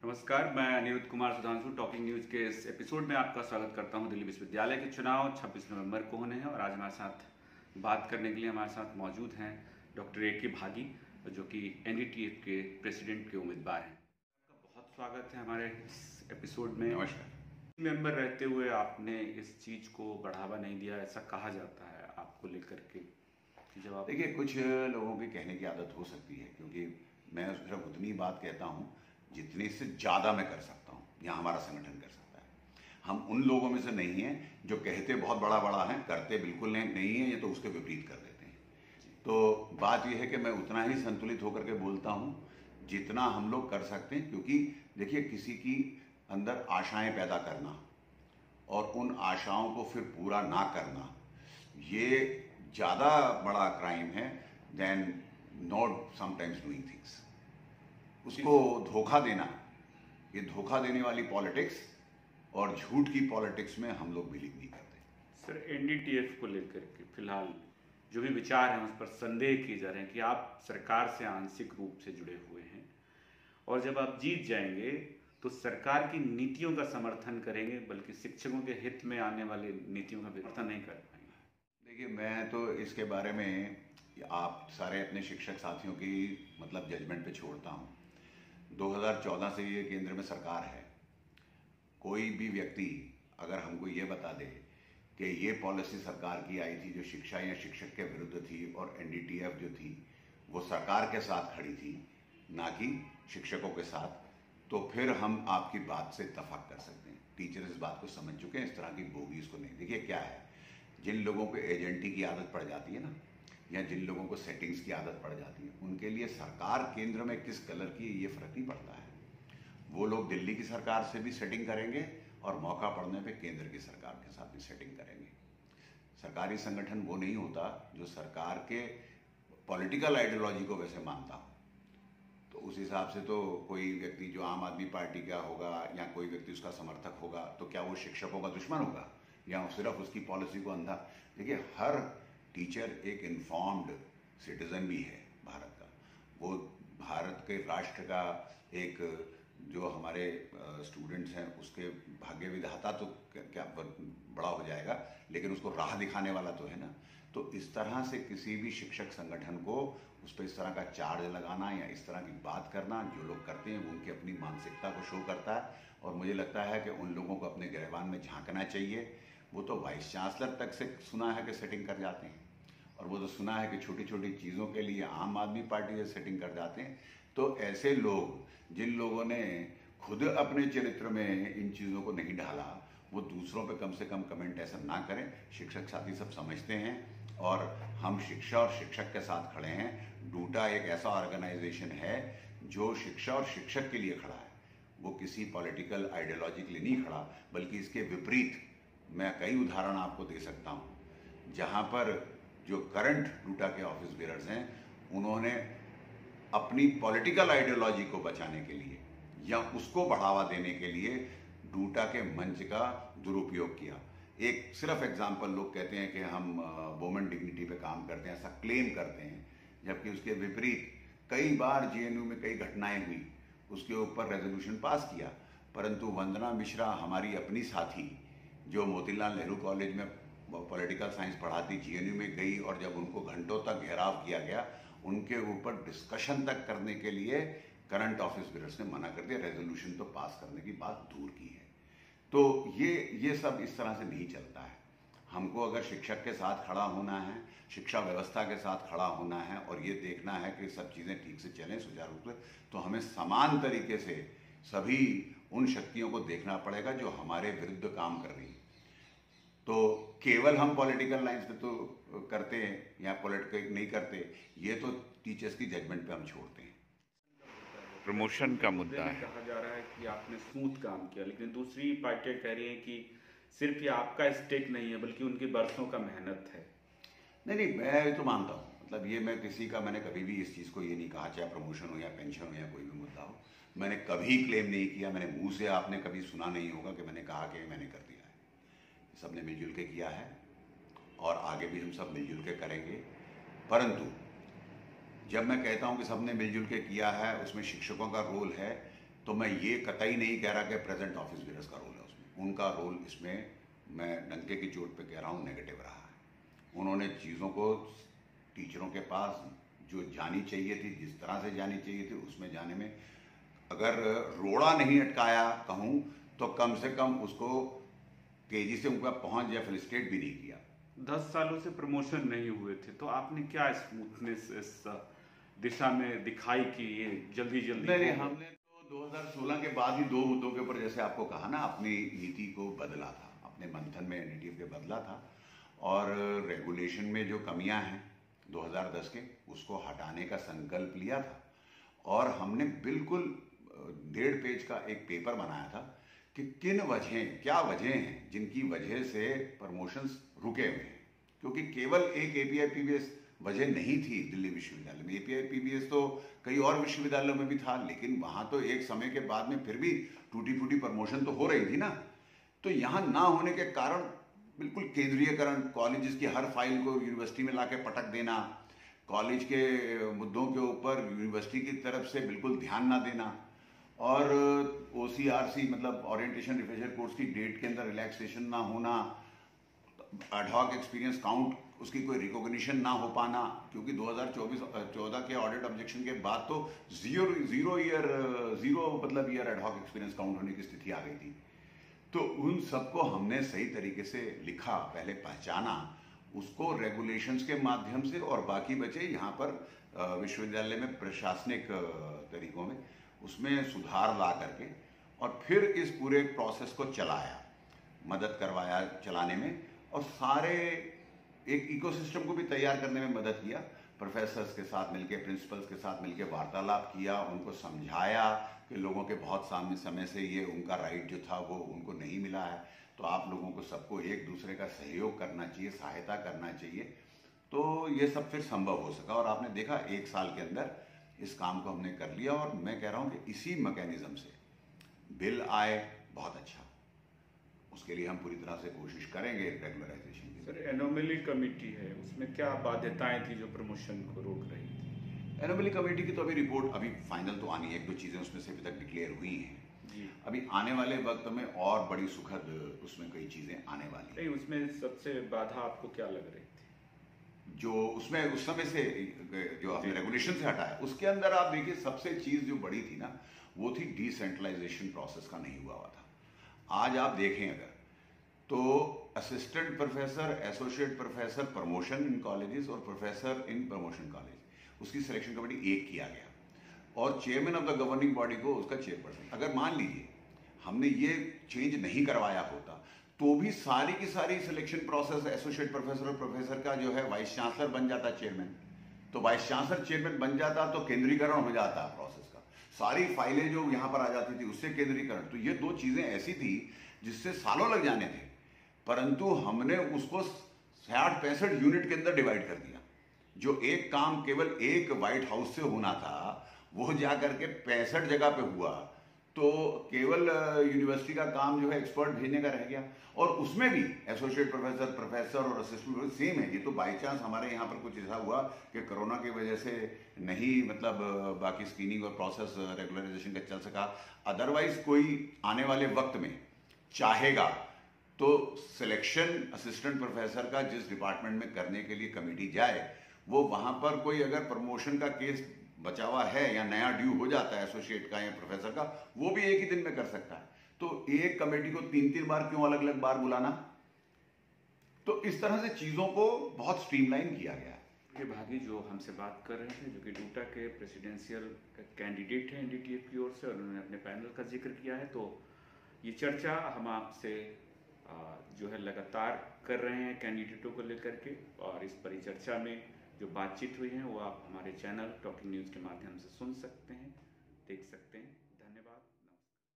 नमस्कार, मैं Anirudh Kumar Sudhanshu talking news के इस एपिसोड में आपका स्वागत करता हूं। दिल्ली विश्वविद्यालय के चुनाव 26 नवंबर को होने हैं और आज हमारे साथ बात करने के लिए हमारे साथ मौजूद हैं डॉक्टर ए.के. भागी, जो कि एनडीटीएफ के प्रेसिडेंट के उम्मीदवार हैं। आपका बहुत स्वागत है हमारे इस एपिसोड में। नमस्कार। मेंबर रहते हुए आपने इस चीज़ को बढ़ावा नहीं दिया, ऐसा कहा जाता है आपको लेकर के। जब आप देखिए, कुछ लोगों की कहने की आदत हो सकती है, क्योंकि मैं सिर्फ उतनी बात कहता हूँ जितनी से ज़्यादा मैं कर सकता हूँ या हमारा संगठन कर सकता है। हम उन लोगों में से नहीं हैं जो कहते बहुत बड़ा बड़ा हैं, करते बिल्कुल नहीं है, ये तो उसके विपरीत कर देते हैं। तो बात यह है कि मैं उतना ही संतुलित होकर के बोलता हूँ जितना हम लोग कर सकते हैं, क्योंकि देखिए, किसी की अंदर आशाएं पैदा करना और उन आशाओं को फिर पूरा ना करना, ये ज़्यादा बड़ा क्राइम है than not sometimes doing things. उसको धोखा देना, ये धोखा देने वाली पॉलिटिक्स और झूठ की पॉलिटिक्स में हम लोग बिलीव नहीं करते। सर, एनडीटीएफ को लेकर के फिलहाल जो भी विचार हैं उस पर संदेह किए जा रहे हैं कि आप सरकार से आंशिक रूप से जुड़े हुए हैं और जब आप जीत जाएंगे तो सरकार की नीतियों का समर्थन करेंगे, बल्कि शिक्षकों के हित में आने वाली नीतियों का समर्थन नहीं कर पाएंगे। देखिए, मैं तो इसके बारे में आप सारे अपने शिक्षक साथियों की जजमेंट पे छोड़ता हूँ। 2014 से ये केंद्र में सरकार है। कोई भी व्यक्ति अगर हमको ये बता दे कि ये पॉलिसी सरकार की आई थी जो शिक्षा या शिक्षक के विरुद्ध थी और एनडीटीएफ जो थी वो सरकार के साथ खड़ी थी, ना कि शिक्षकों के साथ, तो फिर हम आपकी बात से इत्तेफाक कर सकते हैं। टीचर इस बात को समझ चुके हैं, इस तरह की बोगीज को नहीं। देखिए क्या है, जिन लोगों को एजेंटी की आदत पड़ जाती है ना, या जिन लोगों को सेटिंग्स की आदत पड़ जाती है, उनके लिए सरकार केंद्र में किस कलर की ये फर्क नहीं पड़ता है। वो लोग दिल्ली की सरकार से भी सेटिंग करेंगे और मौका पड़ने पे केंद्र की सरकार के साथ भी सेटिंग करेंगे। सरकारी संगठन वो नहीं होता जो सरकार के पॉलिटिकल आइडियोलॉजी को वैसे मानता हो। तो उस हिसाब से तो कोई व्यक्ति जो आम आदमी पार्टी का होगा या कोई व्यक्ति उसका समर्थक होगा, तो क्या वो शिक्षकों का दुश्मन होगा या सिर्फ उसकी पॉलिसी को अंधा? देखिए, हर टीचर एक इन्फॉर्म्ड सिटीजन भी है भारत का। वो भारत के राष्ट्र का एक, जो हमारे स्टूडेंट्स हैं उसके भाग्य विधाता तो क्या बड़ा हो जाएगा, लेकिन उसको राह दिखाने वाला तो है ना। तो इस तरह से किसी भी शिक्षक संगठन को उस पर इस तरह का चार्ज लगाना या इस तरह की बात करना, जो लोग करते हैं वो उनकी अपनी मानसिकता को शो करता है। और मुझे लगता है कि उन लोगों को अपने गिरबान में झांकना चाहिए। वो तो वाइस चांसलर तक से सुना है कि सेटिंग कर जाते हैं, और वो तो सुना है कि छोटी छोटी चीज़ों के लिए आम आदमी पार्टी से सेटिंग कर जाते हैं। तो ऐसे लोग, जिन लोगों ने खुद अपने चरित्र में इन चीज़ों को नहीं ढाला, वो दूसरों पे कम से कम कमेंट ऐसा ना करें। शिक्षक साथी सब समझते हैं और हम शिक्षा और शिक्षक के साथ खड़े हैं। डूटा एक ऐसा ऑर्गेनाइजेशन है जो शिक्षा और शिक्षक के लिए खड़ा है। वो किसी पॉलिटिकल आइडियोलॉजी के लिए नहीं खड़ा, बल्कि इसके विपरीत मैं कई उदाहरण आपको दे सकता हूँ जहाँ पर जो करंट डूटा के ऑफिस बेयरर्स हैं, उन्होंने अपनी पॉलिटिकल आइडियोलॉजी को बचाने के लिए या उसको बढ़ावा देने के लिए डूटा के मंच का दुरुपयोग किया। एक सिर्फ एग्जाम्पल, लोग कहते हैं कि हम वुमेन डिग्निटी पे काम करते हैं, ऐसा क्लेम करते हैं, जबकि उसके विपरीत कई बार जेएनयू में कई घटनाएं हुई, उसके ऊपर रेजोल्यूशन पास किया। परंतु वंदना मिश्रा, हमारी अपनी साथी, जो मोतीलाल नेहरू कॉलेज में पॉलिटिकल साइंस पढ़ाती, जेएनयू में गई और जब उनको घंटों तक घेराव किया गया, उनके ऊपर डिस्कशन तक करने के लिए करंट ऑफिस बेयरर्स ने मना कर दिया, रेजोल्यूशन तो पास करने की बात दूर की है। तो ये सब इस तरह से नहीं चलता है। हमको अगर शिक्षक के साथ खड़ा होना है, शिक्षा व्यवस्था के साथ खड़ा होना है और ये देखना है कि सब चीज़ें ठीक से चलें सुचारू रूप से, तो हमें समान तरीके से सभी उन शक्तियों को देखना पड़ेगा जो हमारे विरुद्ध काम कर रही है। तो केवल हम पॉलिटिकल लाइंस पे तो करते हैं या पॉलिटिकल नहीं करते, ये तो टीचर्स की जजमेंट पे हम छोड़ते हैं। प्रमोशन का मुद्दा है। कहा जा रहा है कि आपने स्मूथ काम किया, लेकिन दूसरी पार्टियां कह रही हैं कि सिर्फ ये आपका स्टेक नहीं है बल्कि उनके बरसों का मेहनत है। नहीं, मैं तो मानता हूँ। ये मैं किसी का, मैंने कभी भी इस चीज़ को ये नहीं कहा, चाहे प्रमोशन हो या पेंशन हो या कोई भी मुद्दा हो, मैंने कभी क्लेम नहीं किया। मैंने मुंह से, आपने कभी सुना नहीं होगा कि मैंने कहा कि मैंने कर दिया है। सबने मिलजुल के किया है और आगे भी हम सब मिलजुल के करेंगे। परंतु जब मैं कहता हूं कि सबने मिलजुल के किया है, उसमें शिक्षकों का रोल है, तो मैं ये कतई नहीं कह रहा कि प्रेजेंट ऑफिस बेयर्स का रोल है उसमें। उनका रोल इसमें, मैं डंके की चोट पे कह रहा हूँ, नेगेटिव रहा है। उन्होंने चीज़ों को टीचरों के पास जो जानी चाहिए थी, जिस तरह से जानी चाहिए थी, उसमें जाने में अगर रोड़ा नहीं अटकाया कहूँ, तो कम से कम उसको तेजी से उनका पहुंच या फेलिसिटेट भी नहीं किया। 10 सालों से प्रमोशन नहीं हुए थे, तो आपने क्या स्मूथनेस इस दिशा में दिखाई कि ये जल्दी जल्दी नहीं, हमने तो 2016 के बाद ही 2 मुद्दों के ऊपर, जैसे आपको कहा ना, अपनी नीति को बदला था, अपने मंथन में एनडीटीएफ के बदला था, और रेगुलेशन में जो कमियां हैं 2010 के, उसको हटाने का संकल्प लिया था। और हमने बिल्कुल 1.5 पेज का एक पेपर बनाया था कि क्या वजह हैं जिनकी वजह से प्रमोशंस रुके हुए हैं। क्योंकि केवल एक एपीआई पीबीएस वजह नहीं थी दिल्ली विश्वविद्यालय में। एपीआई पीबीएस तो कई और विश्वविद्यालयों में भी था, लेकिन वहां तो एक समय के बाद में फिर भी टूटी फूटी प्रमोशन तो हो रही थी ना। तो यहाँ ना होने के कारण बिल्कुल केंद्रीयकरण, कॉलेजेस की हर फाइल को यूनिवर्सिटी में लाके पटक देना, कॉलेज के मुद्दों के ऊपर यूनिवर्सिटी की तरफ से बिल्कुल ध्यान ना देना, और ओसीआरसी मतलब ओरिएंटेशन रिफ्रेशर कोर्स की डेट के अंदर रिलैक्सेशन ना होना, एडहॉक एक्सपीरियंस काउंट उसकी कोई रिकॉग्निशन ना हो पाना, क्योंकि 2014 के ऑडिट ऑब्जेक्शन के बाद तो zero year ad hoc experience count होने की स्थिति आ गई थी। तो उन सबको हमने सही तरीके से लिखा, पहले पहचाना, उसको रेगुलेशंस के माध्यम से, और बाकी बचे यहाँ पर विश्वविद्यालय में प्रशासनिक तरीकों में, उसमें सुधार ला करके, और फिर इस पूरे प्रोसेस को चलाया, मदद करवाया चलाने में, और सारे एक इकोसिस्टम को भी तैयार करने में मदद किया। प्रोफेसर्स के साथ मिलके, प्रिंसिपल्स के साथ मिलके वार्तालाप किया, उनको समझाया कि लोगों के बहुत सामने समय से ये उनका राइट जो था वो उनको नहीं मिला है, तो आप लोगों को सबको एक दूसरे का सहयोग करना चाहिए, सहायता करना चाहिए। तो ये सब फिर संभव हो सका, और आपने देखा 1 साल के अंदर इस काम को हमने कर लिया। और मैं कह रहा हूँ कि इसी मैकेनिज्म से बिल आए, बहुत अच्छा, उसके लिए हम पूरी तरह से कोशिश करेंगे रेगुलराइजेशन की। सर, एनोमली कमेटी है, उसमें क्या बाध्यताएं थी जो प्रमोशन को रोक रही थी? एनोमली कमेटी की तो अभी रिपोर्ट अभी फाइनल तो आनी है, 1-2 चीज़ें उसमें से अभी तक डिक्लेयर हुई हैं जी। अभी आने वाले वक्त में और बड़ी सुखद उसमें कई चीज़ें आने वाली नहीं, उसमें सबसे बाधा आपको क्या लग रही थी? जो उसमें उस समय से जो आपने रेगुलेशन से हटाया, उसके अंदर आप देखिए सबसे चीज़ जो बड़ी थी ना, वो थी डिसेंट्रलाइजेशन प्रोसेस का नहीं हुआ था। आज आप देखें अगर, तो assistant professor, associate professor promotion इन कॉलेजेस और प्रोफेसर इन प्रमोशन कॉलेज, उसकी सिलेक्शन कमेटी एक किया गया, और chairman of the governing body को उसका चेयरपर्सन। अगर मान लीजिए हमने ये चेंज नहीं करवाया होता, तो भी सारी की सारी सिलेक्शन प्रोसेस एसोसिएट प्रोफेसर और प्रोफेसर का जो है वाइस चांसलर बन जाता चेयरमैन, तो वाइस चांसलर चेयरमैन बन जाता, तो केंद्रीकरण हो जाता प्रोसेस का, सारी फाइलें जो यहाँ पर आ जाती थी उससे केंद्रीकरण। तो ये 2 चीज़ें ऐसी थी जिससे सालों लग जाने थे, परंतु हमने उसको 60-65 यूनिट के अंदर डिवाइड कर दिया। जो एक काम केवल एक व्हाइट हाउस से होना था, वो जा करके 65 जगह पे हुआ, तो केवल यूनिवर्सिटी का काम जो है एक्सपर्ट भेजने का रह गया। और उसमें भी एसोसिएट प्रोफेसर, प्रोफेसर और असिस्टेंट प्रोफेसर सेम है। ये तो बाई चांस हमारे यहाँ पर कुछ ऐसा हुआ कि कोरोना की वजह से नहीं, मतलब बाकी स्क्रीनिंग और प्रोसेस रेगुलराइजेशन का चल सका। अदरवाइज कोई आने वाले वक्त में चाहेगा तो सिलेक्शन असिस्टेंट प्रोफेसर का जिस डिपार्टमेंट में करने के लिए कमेटी जाए, वो वहां पर कोई अगर प्रमोशन का केस बचा हुआ है या नया ड्यू हो जाता है एसोसिएट का या प्रोफेसर का, वो भी एक ही दिन में कर सकता है। तो एक कमेटी को 3-3 बार क्यों अलग अलग बार बुलाना? तो इस तरह से चीजों को बहुत स्ट्रीमलाइन किया गया है। ये भागी जो हमसे बात कर रहे थे, जो कि डूटा के प्रेसिडेंशियल कैंडिडेट हैं एनडीटीएफ की ओर से, और उन्होंने अपने पैनल का जिक्र किया है। तो ये चर्चा हम आपसे जो है लगातार कर रहे हैं कैंडिडेटों को लेकर के, और इस परिचर्चा में जो बातचीत हुई है वो आप हमारे चैनल टॉकिंग न्यूज़ के माध्यम से सुन सकते हैं, देख सकते हैं।